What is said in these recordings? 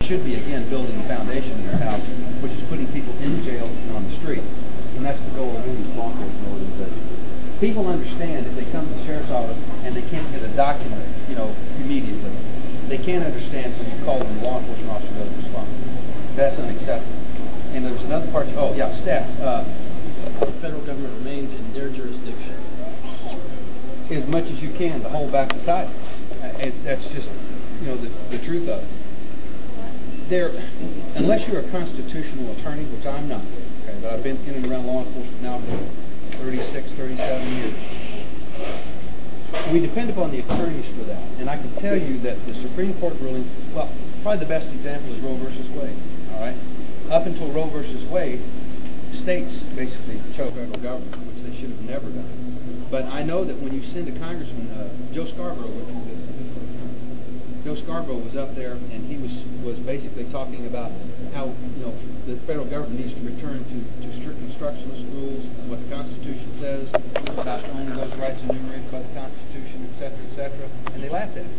should be, again, building the foundation in this house, which is putting people in jail and on the street. And that's the goal of any law enforcement organization. People understand if they come to the sheriff's office and they can't get a document, immediately. They can't understand when you call them the law enforcement officer doesn't respond. That's unacceptable. And there's another part. Oh yeah, stats. The federal government remains in their jurisdiction. As much as you can to hold back the title. That's just, the truth of it. Unless you're a constitutional attorney, which I'm not, okay, but I've been in and around law enforcement now for 36, 37 years. We depend upon the attorneys for that. And I can tell you that the Supreme Court ruling, well, probably the best example is Roe versus Wade. All right? Up until Roe versus Wade, states basically chose the federal government, which they should have never done. But I know that when you send a congressman, Joe Scarborough was up there, and he was basically talking about how the federal government needs to return to strict instructionalist rules, what the Constitution says about only those rights enumerated by the Constitution, etc., etc. And they laughed at him,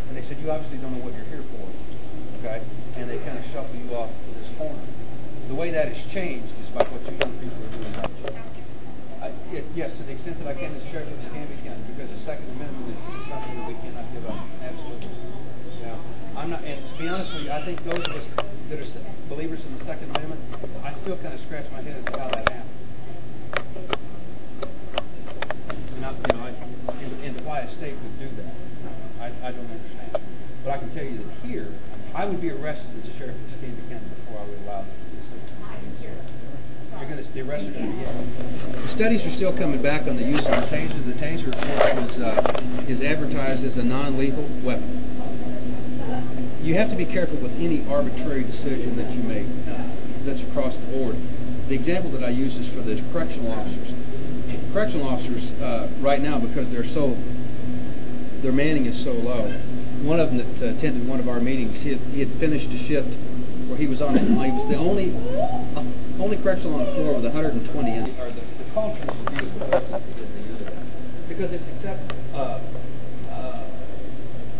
and they said, "You obviously don't know what you're here for." Okay, and they kind of shuffle you off to this corner. The way that has changed is by what you young people are doing now. Yes, to the extent that I can, as Sheriff of Escambia County, because the Second Amendment is something that we cannot give up. Absolutely. Now, I'm not, and to be honest with you, I think those of us that are believers in the Second Amendment, I still kind of scratch my head as to how that happened. And why a state would do that. I don't understand. But I can tell you that here, I would be arrested as a Sheriff of Escambia County before I would allow them to do something. The arrests are going to be The studies are still coming back on the use of the taser. The taser, of course, is advertised as a non-lethal weapon. You have to be careful with any arbitrary decision that you make that's across the board. The example that I use is for the correctional officers. Correctional officers right now, because their manning is so low. One of them that attended one of our meetings, he had finished a shift where he was on. He was the only correctional on the floor with 120 in. Or the culture is beautiful because they do that. Because it's acceptable.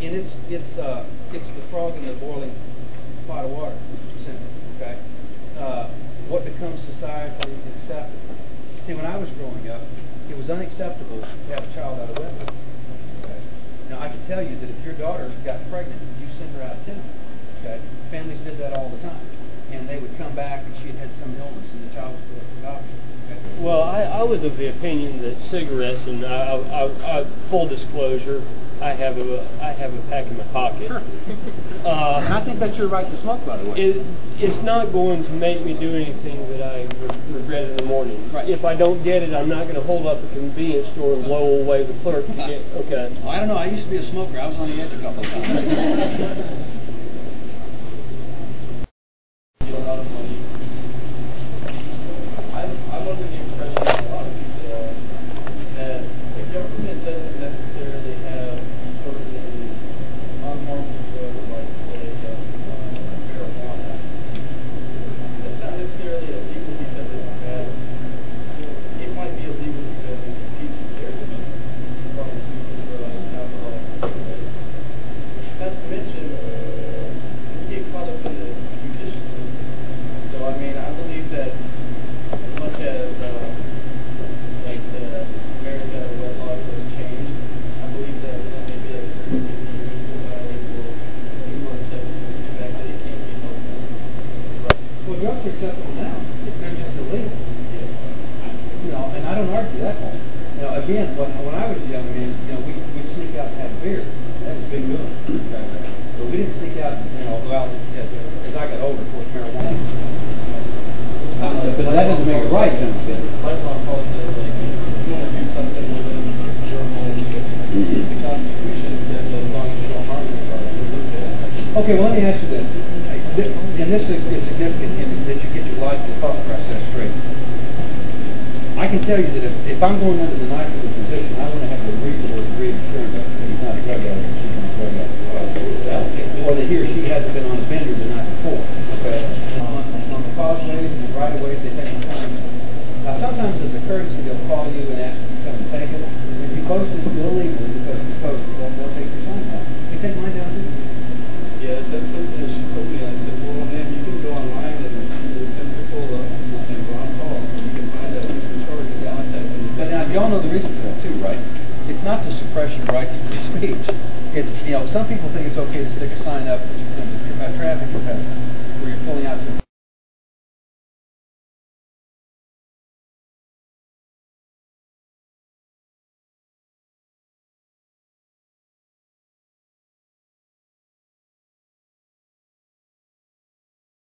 And it's the frog in the boiling pot of water, simply. Okay. What becomes societally acceptable? See, when I was growing up, it was unacceptable to have a child out of wedlock. Okay. Now I can tell you that if your daughter got pregnant, you sent her out of town. Okay. Families did that all the time, and they would come back and she had some illness, and the child was put up for adoption. Okay. Well, I was of the opinion that cigarettes, and I full disclosure, I have a pack in my pocket. Sure. And I think that's your right to smoke, by the way. It's not going to make me do anything that I regret in the morning. Right. If I don't get it, I'm not going to hold up a convenience store and blow away the clerk to get. Okay. Well, I don't know. I used to be a smoker. I was on the edge a couple of times. A lot of money. I'm under the impression that a lot of people are that the government doesn't necessarily have certain unharmful drugs like, say, marijuana. It's not necessarily illegal because it's bad. It might be illegal because it competes with their needs, pharmaceutical drugs, alcohol, and cigarettes. Not to mention, you get caught up in the judicial system. So, I mean, I believe that as much as, like, the marriage out of wedlock has changed, I believe that maybe like 30, 50 years, society will be more acceptable to the fact that it can't be helpful. Well, drugs are acceptable now. They're just illegal. And I don't argue that point. Again, when I was a young man, we'd sneak out and have a beer. That was big doing. But we didn't sneak out, as I got older, of course, marijuana. But that doesn't make it right, Like Ron Paul said, like, if you want to do something within your homes, the Constitution says that as long as you don't harm anybody, you're okay. Okay, well, let me ask you this. And this is significant that you get your life and thought process straight. I can tell you that if I'm going under the knife of the physician, I want to have a reasonable degree of assurance that he's not a drug addict, she's not a drug addict. Or that he or she hasn't been on a bender the night before. Okay? On the causeways and the right-of-ways, they take their time. Now, sometimes as a courtesy, they'll call you and ask you to come and take it. If you post it illegally because you post it, they'll take your sign down. You take mine down too. Yeah, that's something that she told me express your right to free speech. It's, you know, some people think it's okay to stick a sign up that you become a traffic impediment.